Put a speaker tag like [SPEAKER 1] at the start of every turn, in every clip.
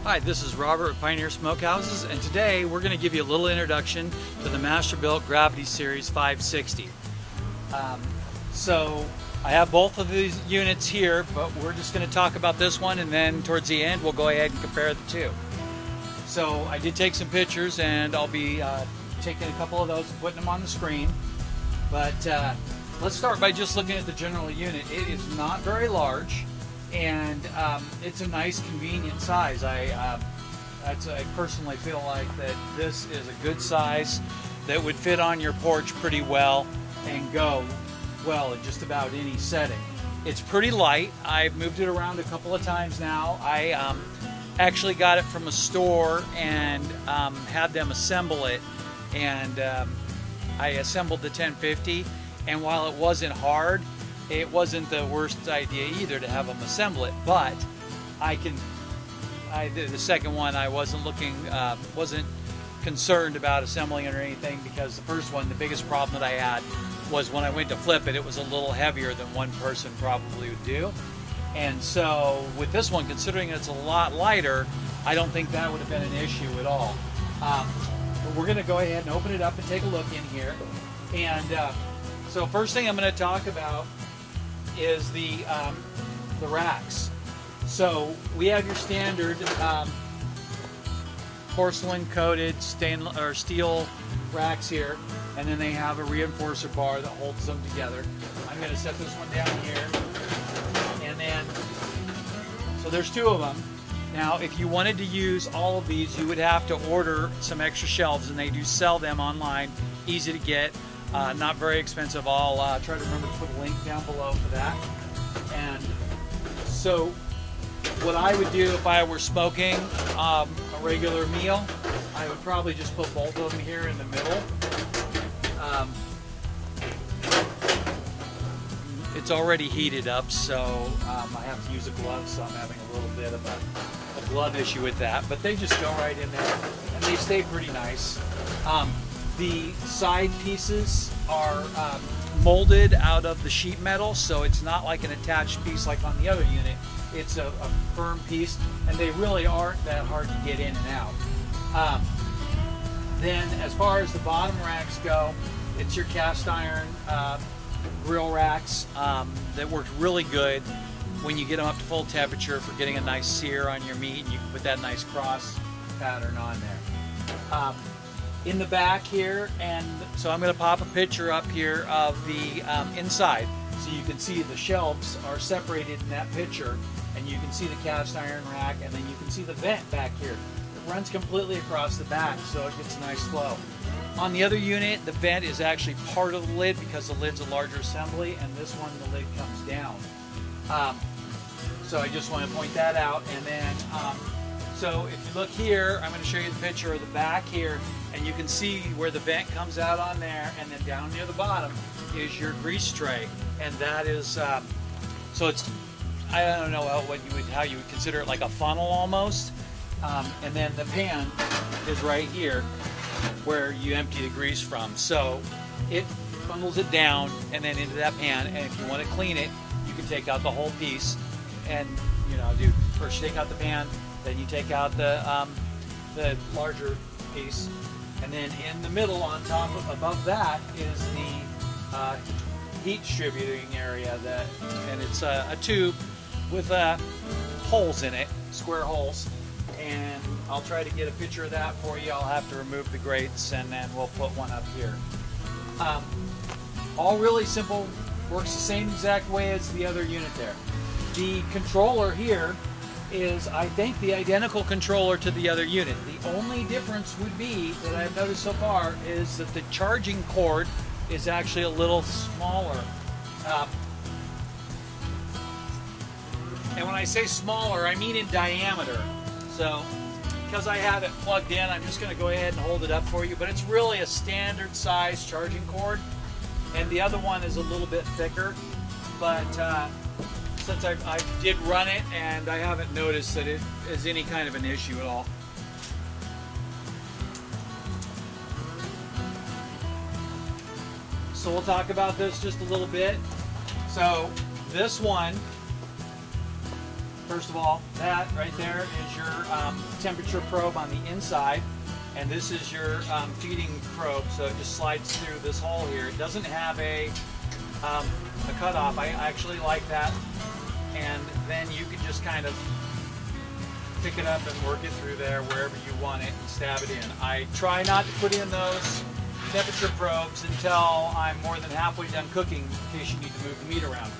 [SPEAKER 1] Hi, this is Robert with Pioneer Smokehouses, and today we're going to give you a little introduction to the Masterbuilt Gravity Series 560. So I have both of these units here, but we're just going to talk about this one, and then towards the end we'll go ahead and compare the two. So I did take some pictures, and I'll be taking a couple of those and putting them on the screen. But let's start by just looking at the general unit. It is not very large, and it's a nice convenient size. I personally feel like that this is a good size that would fit on your porch pretty well and go well in just about any setting. It's pretty light. I've moved it around a couple of times now. I actually got it from a store and had them assemble it, and I assembled the 1050, and while it wasn't hard, it wasn't the worst idea either to have them assemble it. But the second one, I wasn't concerned about assembling it or anything, because the first one, the biggest problem that I had was when I went to flip it, it was a little heavier than one person probably would do. And so with this one, considering it's a lot lighter, I don't think that would have been an issue at all. But we're going to go ahead and open it up and take a look in here. And so first thing I'm going to talk about is the racks. So we have your standard porcelain coated stainless or steel racks here, and then they have a reinforcer bar that holds them together. I'm going to set this one down here, and then so there's two of them. Now if you wanted to use all of these, you would have to order some extra shelves, and they do sell them online, easy to get. Not very expensive. I'll try to remember to put a link down below for that. And so what I would do if I were smoking a regular meal, I would probably just put both of them here in the middle. It's already heated up, so I have to use a glove, so I'm having a little bit of a glove issue with that. But they just go right in there, and they stay pretty nice. The side pieces are molded out of the sheet metal, so it's not like an attached piece like on the other unit. It's a firm piece, and they really aren't that hard to get in and out. Then as far as the bottom racks go, it's your cast iron grill racks that work really good when you get them up to full temperature for getting a nice sear on your meat, and you can put that nice cross pattern on there. In the back here, and so I'm going to pop a picture up here of the inside, so you can see the shelves are separated in that picture, and you can see the cast iron rack, and then you can see the vent back here. It runs completely across the back, so it gets a nice flow. On the other unit, the vent is actually part of the lid because the lid's a larger assembly, and this one the lid comes down. So I just want to point that out. And then so if you look here, I'm going to show you the picture of the back here, and you can see where the vent comes out on there, and then down near the bottom is your grease tray, and that is so it's, I don't know how you would consider it, like a funnel almost, and then the pan is right here where you empty the grease from. So it funnels it down and then into that pan, and if you want to clean it, you can take out the whole piece, and first you take out the pan, then you take out the larger piece, and then in the middle, on top above that, is the heat distributing area. And it's a tube with holes in it, square holes. And I'll try to get a picture of that for you. I'll have to remove the grates, and then we'll put one up here. All really simple, works the same exact way as the other unit there. The controller here is, I think, the identical controller to the other unit. The only difference would be, that I've noticed so far, is that the charging cord is actually a little smaller. And when I say smaller, I mean in diameter. So, because I have it plugged in, I'm just going to go ahead and hold it up for you, but it's really a standard size charging cord, and the other one is a little bit thicker, but since I did run it, and I haven't noticed that it is any kind of an issue at all. So we'll talk about this just a little bit. So this one first of all, that right there is your temperature probe on the inside, and this is your feeding probe, so it just slides through this hole here. It doesn't have a cutoff. I actually like that, and then you can just kind of pick it up and work it through there wherever you want it and stab it in. I try not to put in those temperature probes until I'm more than halfway done cooking, in case you need to move the meat around.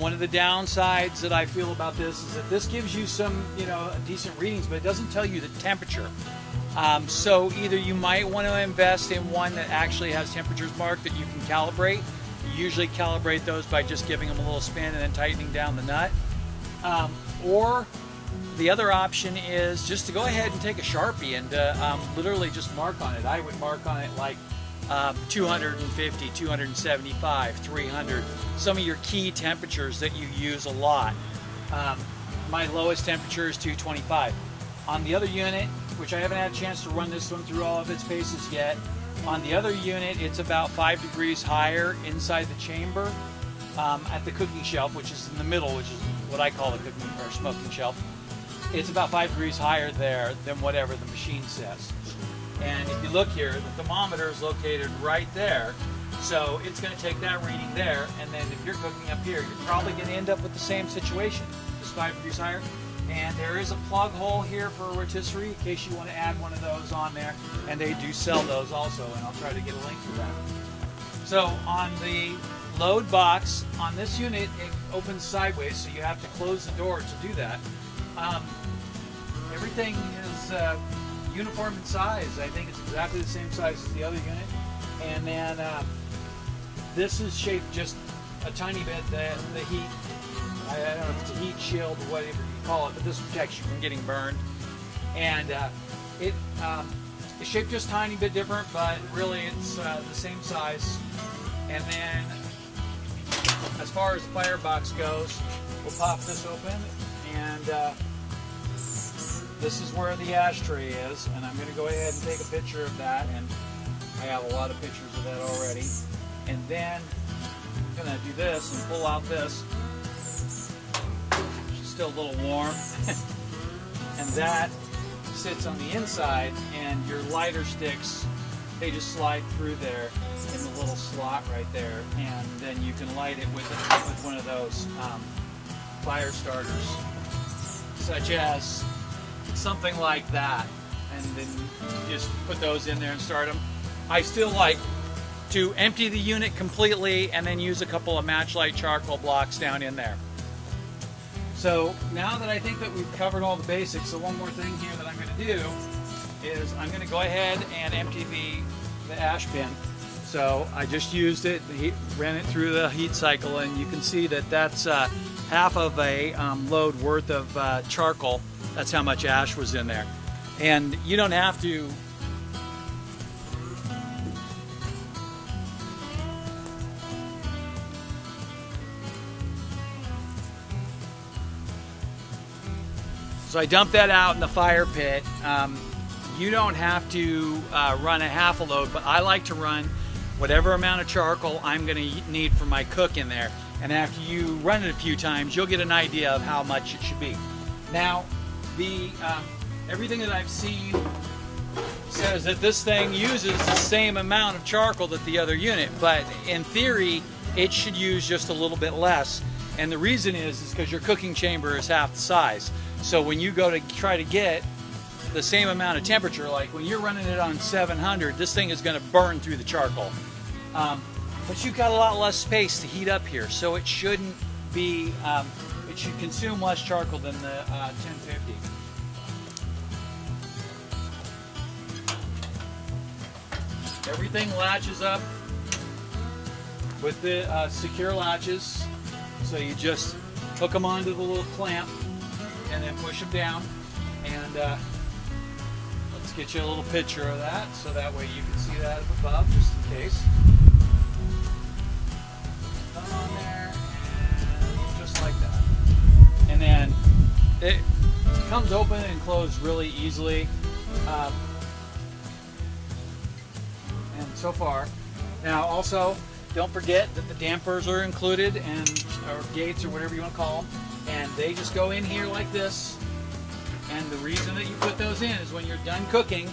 [SPEAKER 1] One of the downsides that I feel about this is that this gives you some, decent readings, but it doesn't tell you the temperature. So either you might want to invest in one that actually has temperatures marked that you can calibrate. You usually calibrate those by just giving them a little spin and then tightening down the nut. Or the other option is just to go ahead and take a Sharpie and literally just mark on it. I would mark on it like 250, 275, 300, some of your key temperatures that you use a lot. My lowest temperature is 225. On the other unit, which I haven't had a chance to run this one through all of its paces yet, on the other unit it's about 5 degrees higher inside the chamber at the cooking shelf, which is in the middle, which is what I call the cooking or smoking shelf. It's about 5 degrees higher there than whatever the machine says. And if you look here, the thermometer is located right there. So it's going to take that reading there, and then if you're cooking up here, you're probably going to end up with the same situation, just 5 degrees higher. And there is a plug hole here for a rotisserie in case you want to add one of those on there. And they do sell those also, and I'll try to get a link for that. So on the load box, on this unit, it opens sideways, so you have to close the door to do that. Everything is uniform in size. I think it's exactly the same size as the other unit. And then this is shaped just a tiny bit. The heat, I don't know if it's a heat shield or whatever you call it, but this protects you from getting burned. And it's shaped just a tiny bit different, but really it's the same size. And then as far as the firebox goes, we'll pop this open, and this is where the ashtray is, and I'm going to go ahead and take a picture of that, and I have a lot of pictures of that already. And then I'm going to do this and pull out this, which is still a little warm, and that sits on the inside, and your lighter sticks, they just slide through there in the little slot right there, and then you can light it with one of those fire starters, such as something like that, and then just put those in there and start them. I still like to empty the unit completely and then use a couple of matchlight charcoal blocks down in there. So now that I think that we've covered all the basics, so one more thing here that I'm going to do is I'm going to go ahead and empty the ash bin. So I just used it, ran it through the heat cycle, and you can see that that's half of a load worth of charcoal. That's how much ash was in there. And you don't have to so I dumped that out in the fire pit. You don't have to run a half a load, but I like to run whatever amount of charcoal I'm going to need for my cook in there. And after you run it a few times, you'll get an idea of how much it should be. Now, everything that I've seen says that this thing uses the same amount of charcoal that the other unit, but in theory, it should use just a little bit less. And the reason is because your cooking chamber is half the size. So when you go to try to get the same amount of temperature, like when you're running it on 700, this thing is going to burn through the charcoal. But you've got a lot less space to heat up here, so it shouldn't be, it should consume less charcoal than the 1050. Everything latches up with the secure latches, so you just hook them onto the little clamp and then push them down. And let's get you a little picture of that, so that way you can see that up above, just in case. Come on there, and just like that. And then it comes open and closed really easily. And so far. Now also, don't forget that the dampers are included, or gates, or whatever you want to call them. and they just go in here like this. And the reason that you put those in is when you're done cooking,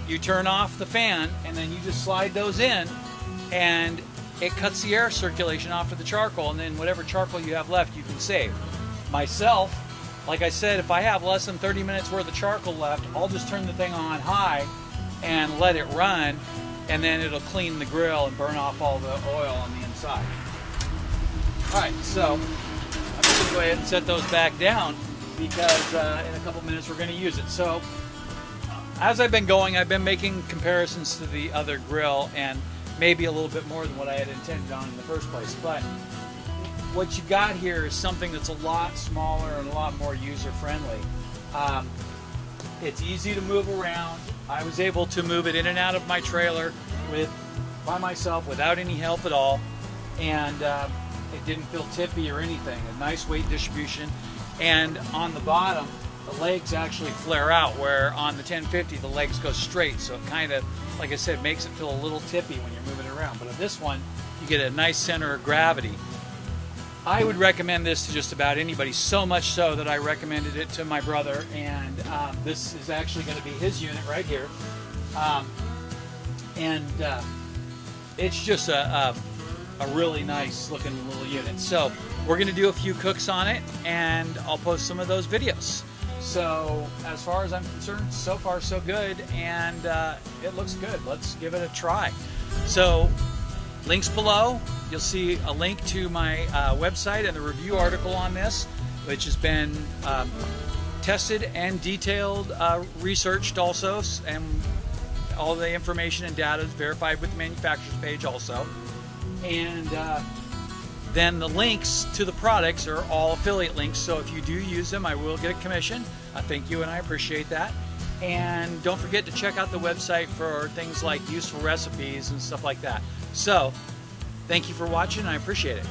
[SPEAKER 1] you turn off the fan and then you just slide those in, and it cuts the air circulation off of the charcoal, and then whatever charcoal you have left you can save. Myself, like I said, if I have less than 30 minutes worth of charcoal left, I'll just turn the thing on high and let it run, and then it'll clean the grill and burn off all the oil on the inside. Alright, so I'm just going to go ahead and set those back down, because in a couple minutes we're going to use it. So as I've been going, I've been making comparisons to the other grill, and maybe a little bit more than what I had intended on in the first place. But what you got here is something that's a lot smaller and a lot more user-friendly. It's easy to move around. I was able to move it in and out of my trailer by myself without any help at all, and it didn't feel tippy or anything. A nice weight distribution. And on the bottom, the legs actually flare out, where on the 1050 the legs go straight, so it kind of, like I said, makes it feel a little tippy when you're moving it around. But on this one, you get a nice center of gravity. I would recommend this to just about anybody, so much so that I recommended it to my brother, and this is actually going to be his unit right here. It's just a really nice looking little unit. So we're going to do a few cooks on it, and I'll post some of those videos. So as far as I'm concerned, so far so good, and it looks good. Let's give it a try. So links below, you'll see a link to my website and the review article on this, which has been tested and detailed, researched also, and all the information and data is verified with the manufacturer's page also. And then the links to the products are all affiliate links, so if you do use them, I will get a commission. I thank you, and I appreciate that. And don't forget to check out the website for things like useful recipes and stuff like that. So thank you for watching, I appreciate it.